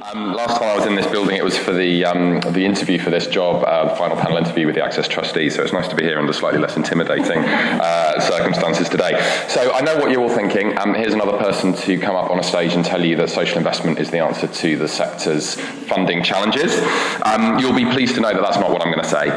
Last time I was in this building, it was for the interview for this job, the final panel interview with the Access trustees, so it's nice to be here under slightly less intimidating circumstances today. So I know what you're all thinking. Here's another person to come up on a stage and tell you that social investment is the answer to the sector's funding challenges. You'll be pleased to know that that's not what I'm going to say.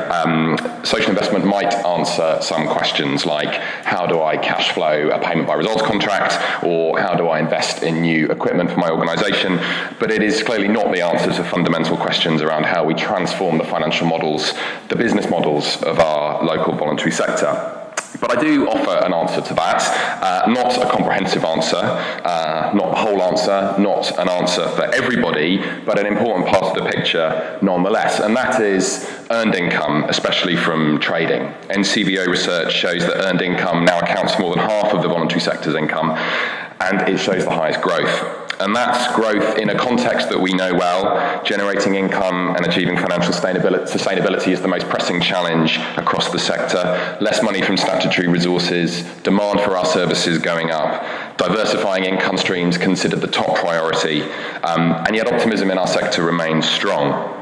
Social investment might answer some questions like, how do I cash flow a payment by results contract, or how do I invest in new equipment for my organisation? But it is clearly not the answer to fundamental questions around how we transform the financial models, the business models of our local voluntary sector. But I do offer an answer to that, not a comprehensive answer, not the whole answer, not an answer for everybody, but an important part of the picture nonetheless, and that is earned income, especially from trading. NCVO research shows that earned income now accounts for more than half of the voluntary sector's income, and it shows the highest growth. And that's growth in a context that we know well. Generating income and achieving financial sustainability is the most pressing challenge across the sector. Less money from statutory resources, demand for our services going up, diversifying income streams considered the top priority, and yet optimism in our sector remains strong.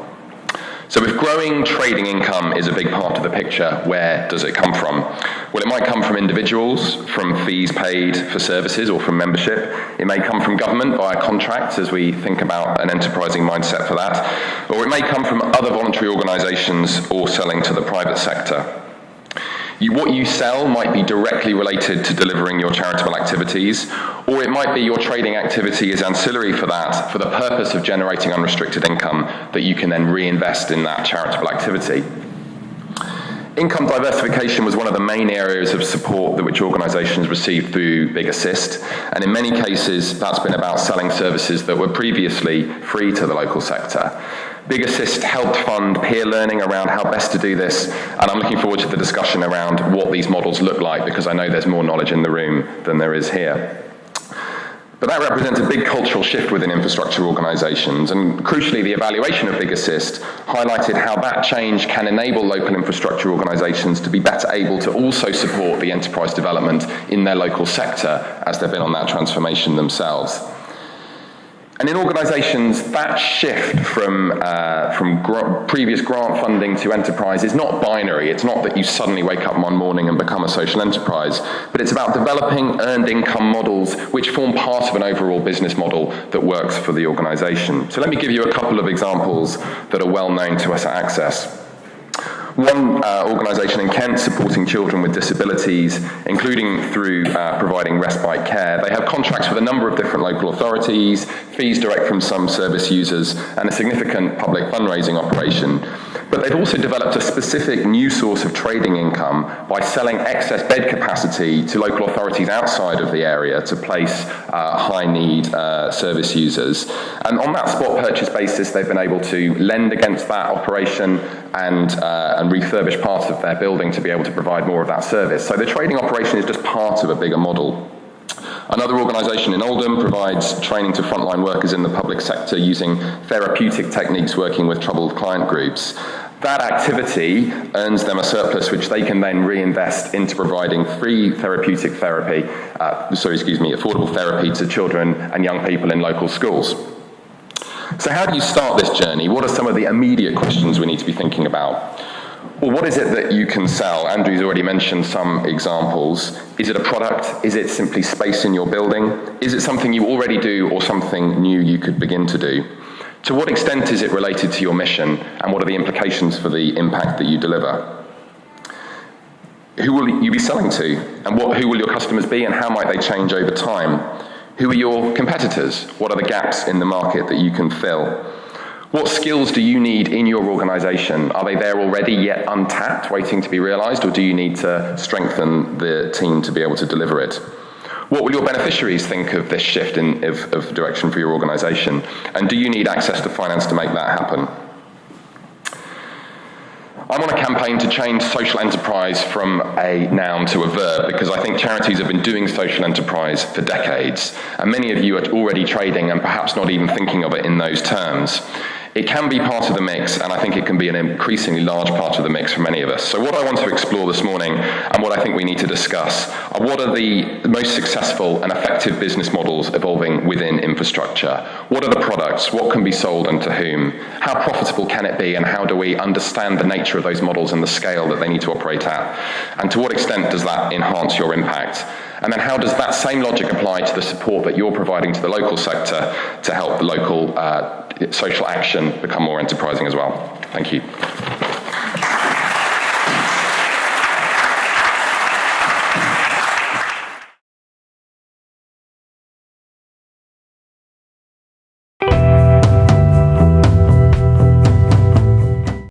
So if growing trading income is a big part of the picture, where does it come from? Well, it might come from individuals, from fees paid for services or from membership. It may come from government via contracts, as we think about an enterprising mindset for that. Or it may come from other voluntary organisations or selling to the private sector. What you sell might be directly related to delivering your charitable activities, or it might be your trading activity is ancillary for that, for the purpose of generating unrestricted income that you can then reinvest in that charitable activity. Income diversification was one of the main areas of support that which organisations received through Big Assist, and in many cases that's been about selling services that were previously free to the local sector. Big Assist helped fund peer learning around how best to do this, and I'm looking forward to the discussion around what these models look like, because I know there's more knowledge in the room than there is here. But that represents a big cultural shift within infrastructure organisations, and crucially the evaluation of Big Assist highlighted how that change can enable local infrastructure organisations to be better able to also support the enterprise development in their local sector as they've been on that transformation themselves. And in organisations, that shift from previous grant funding to enterprise is not binary. It's not that you suddenly wake up one morning and become a social enterprise, but it's about developing earned income models which form part of an overall business model that works for the organisation. So let me give you a couple of examples that are well known to us at Access. One organisation in Kent supporting children with disabilities, including through providing respite care. They have contracts with a number of different local authorities, fees direct from some service users, and a significant public fundraising operation. But they've also developed a specific new source of trading income by selling excess bed capacity to local authorities outside of the area to place high-need service users. And on that spot purchase basis, they've been able to lend against that operation and refurbish parts of their building to be able to provide more of that service. So the trading operation is just part of a bigger model. Another organisation in Oldham provides training to frontline workers in the public sector using therapeutic techniques working with troubled client groups. That activity earns them a surplus which they can then reinvest into providing free affordable therapy to children and young people in local schools. So how do you start this journey? What are some of the immediate questions we need to be thinking about? Well, what is it that you can sell? Andrew's already mentioned some examples. Is it a product? Is it simply space in your building? Is it something you already do or something new you could begin to do? To what extent is it related to your mission, and what are the implications for the impact that you deliver? Who will you be selling to, and who will your customers be, and how might they change over time? Who are your competitors? What are the gaps in the market that you can fill? What skills do you need in your organisation? Are they there already yet untapped, waiting to be realised, or do you need to strengthen the team to be able to deliver it? What will your beneficiaries think of this shift of direction for your organisation? And do you need access to finance to make that happen? I'm on a campaign to change social enterprise from a noun to a verb, because I think charities have been doing social enterprise for decades, and many of you are already trading and perhaps not even thinking of it in those terms. It can be part of the mix, and I think it can be an increasingly large part of the mix for many of us. So what I want to explore this morning, and what I think we need to discuss, are what are the most successful and effective business models evolving within infrastructure? What are the products? What can be sold and to whom? How profitable can it be, and how do we understand the nature of those models and the scale that they need to operate at? And to what extent does that enhance your impact? And then how does that same logic apply to the support that you're providing to the local sector to help the local social action become more enterprising as well? Thank you.